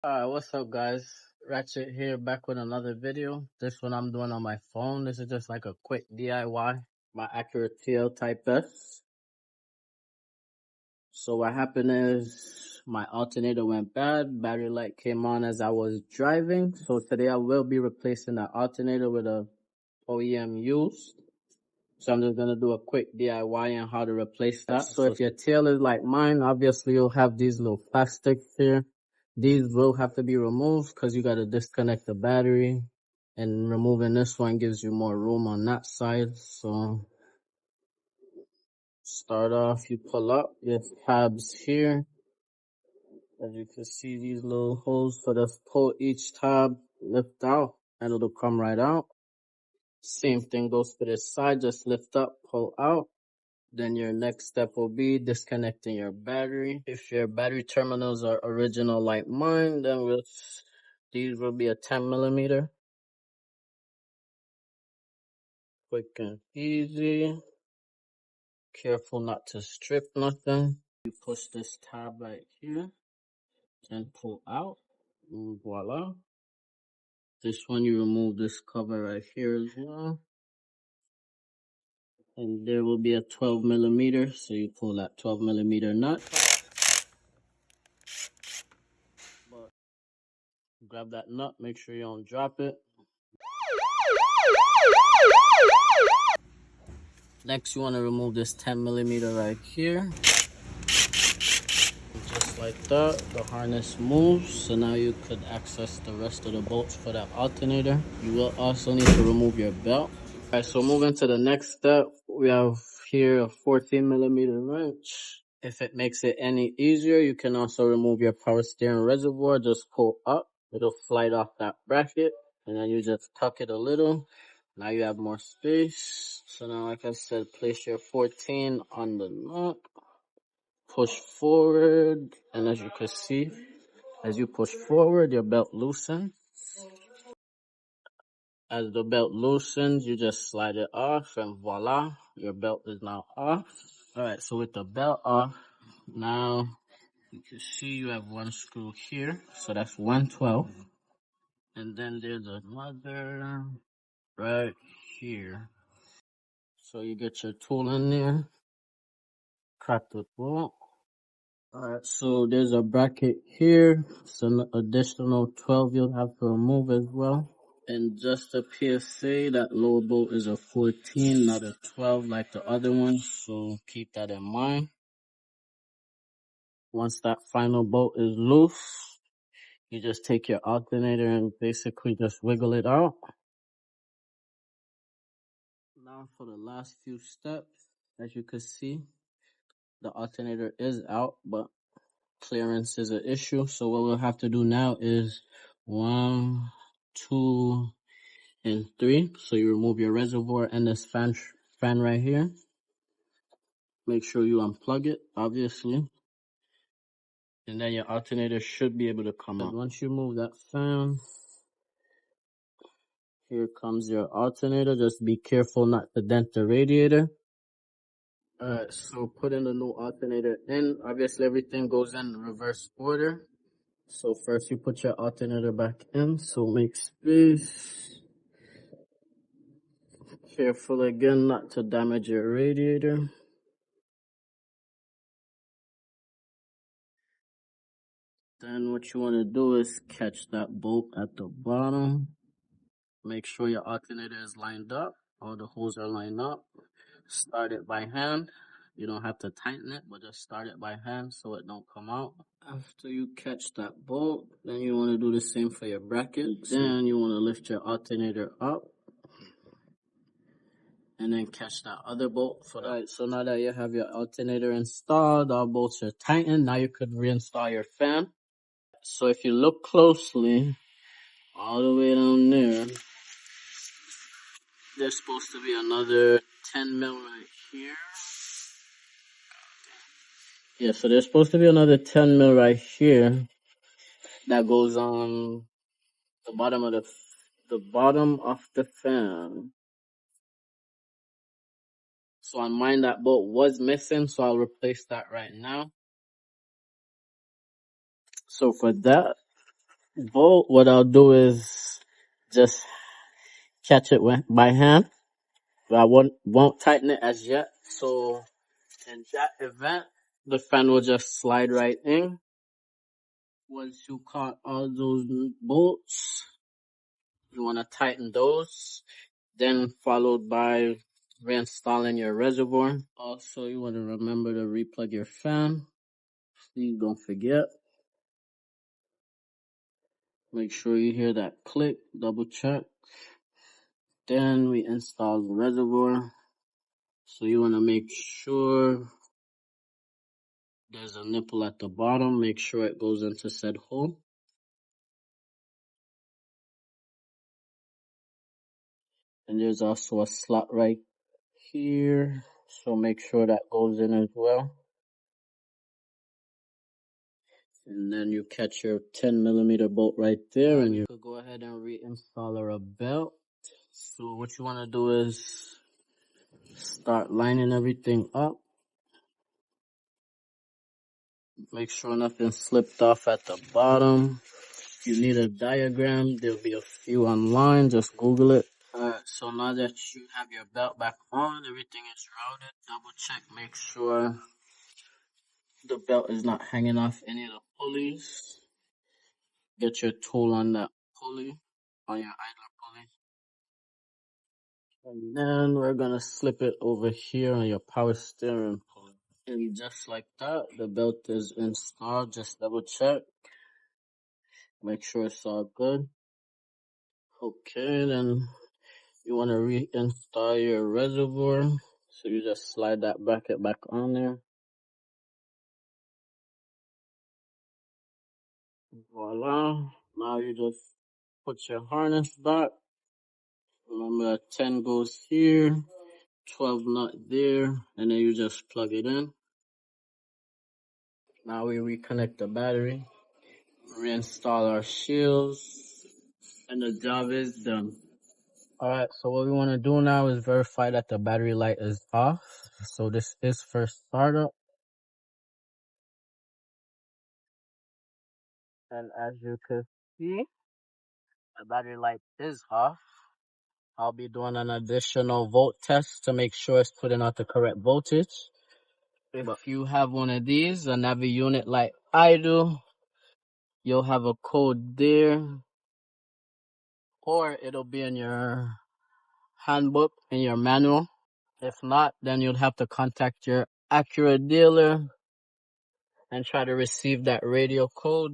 What's up guys? Ratchet here, back with another video. This one I'm doing on my phone. This is just like a quick DIY. My Acura TL Type S. So what happened is my alternator went bad. Battery light came on as I was driving. So today I will be replacing that alternator with a OEM used. So I'm just gonna do a quick DIY on how to replace that. So if your tail is like mine, obviously you'll have these little plastics here. These will have to be removed because you gotta disconnect the battery. And removing this one gives you more room on that side. So start off, you pull up your tabs here. As you can see, these little holes. So just pull each tab, lift out, and it'll come right out. Same thing goes for this side. Just lift up, pull out. Then your next step will be disconnecting your battery. If your battery terminals are original like mine, then these will be a 10mm. Quick and easy. Careful not to strip nothing. You push this tab right here and pull out. And voila. This one you remove this cover right here as well. And there will be a 12mm, so you pull that 12mm nut. Grab that nut, make sure you don't drop it. Next, you want to remove this 10mm right here. Just like that, the harness moves. So now you could access the rest of the bolts for that alternator. You will also need to remove your belt. Alright, so moving to the next step, we have here a 14mm wrench. If it makes it any easier, you can also remove your power steering reservoir. Just pull up. It'll slide off that bracket. And then you just tuck it a little. Now you have more space. So now, like I said, place your 14 on the nut. Push forward. And as you can see, as you push forward, your belt loosens. As the belt loosens, you just slide it off and voila, your belt is now off. Alright, so with the belt off, now you can see you have one screw here. So that's 112. And then there's another right here. So you get your tool in there, crack the bolt. Alright, so there's a bracket here. So an additional 12 you'll have to remove as well. And just a PSA, that lower bolt is a 14, not a 12 like the other one. So keep that in mind. Once that final bolt is loose, you just take your alternator and basically just wiggle it out. Now for the last few steps, as you can see, the alternator is out, but clearance is an issue. So what we'll have to do now is 1, 2, and 3. So you remove your reservoir and this fan right here. Make sure you unplug it, obviously. And then your alternator should be able to come out. Once you move that fan, here comes your alternator. Just be careful not to dent the radiator. Alright, so putting the new alternator in. Obviously, everything goes in reverse order. So first you put your alternator back in. So make space. Careful again not to damage your radiator. Then what you want to do is catch that bolt at the bottom. Make sure your alternator is lined up. All the holes are lined up. Start it by hand. You don't have to tighten it, but just start it by hand so it don't come out. After you catch that bolt, then you want to do the same for your bracket. Then you want to lift your alternator up. And then catch that other bolt for that. Alright, so now that you have your alternator installed, all bolts are tightened. Now you could reinstall your fan. So if you look closely, all the way down there, there's supposed to be another 10mm right here. Yeah, so there's supposed to be another 10mm right here that goes on the bottom of the fan. So on mine, that bolt was missing, so I'll replace that right now. So for that, volt, what I'll do is just catch it by hand. I won't tighten it as yet. So in that event, the fan will just slide right in. Once you caught all those bolts, you want to tighten those. Then followed by reinstalling your reservoir. Also, you want to remember to replug your fan. Please don't forget. Make sure you hear that click, double check. Then we install the reservoir. So you want to make sure there's a nipple at the bottom. Make sure it goes into said hole. And there's also a slot right here. So make sure that goes in as well. And then you catch your 10mm bolt right there, and you could go ahead and reinstall a belt. So what you want to do is start lining everything up. Make sure nothing slipped off at the bottom. If you need a diagram, there'll be a few online. Just Google it. Alright, so now that you have your belt back on, everything is routed. Double check, make sure the belt is not hanging off any of the pulleys. Get your tool on that pulley, on your idler pulley. And then we're gonna slip it over here on your power steering pulley. And just like that, the belt is installed. Just double check. Make sure it's all good. Okay, then you want to reinstall your reservoir. So you just slide that bracket back on there. Voila. Now you just put your harness back. Remember that 10 goes here, 12 nut there, and then you just plug it in. Now we reconnect the battery, reinstall our shields, and the job is done. Alright, so what we want to do now is verify that the battery light is off. So this is first startup. And as you can see, the battery light is off. I'll be doing an additional volt test to make sure it's putting out the correct voltage. If you have one of these, a Navi unit like I do, you'll have a code there, or it'll be in your handbook, in your manual. If not, then you'll have to contact your Acura dealer and try to receive that radio code.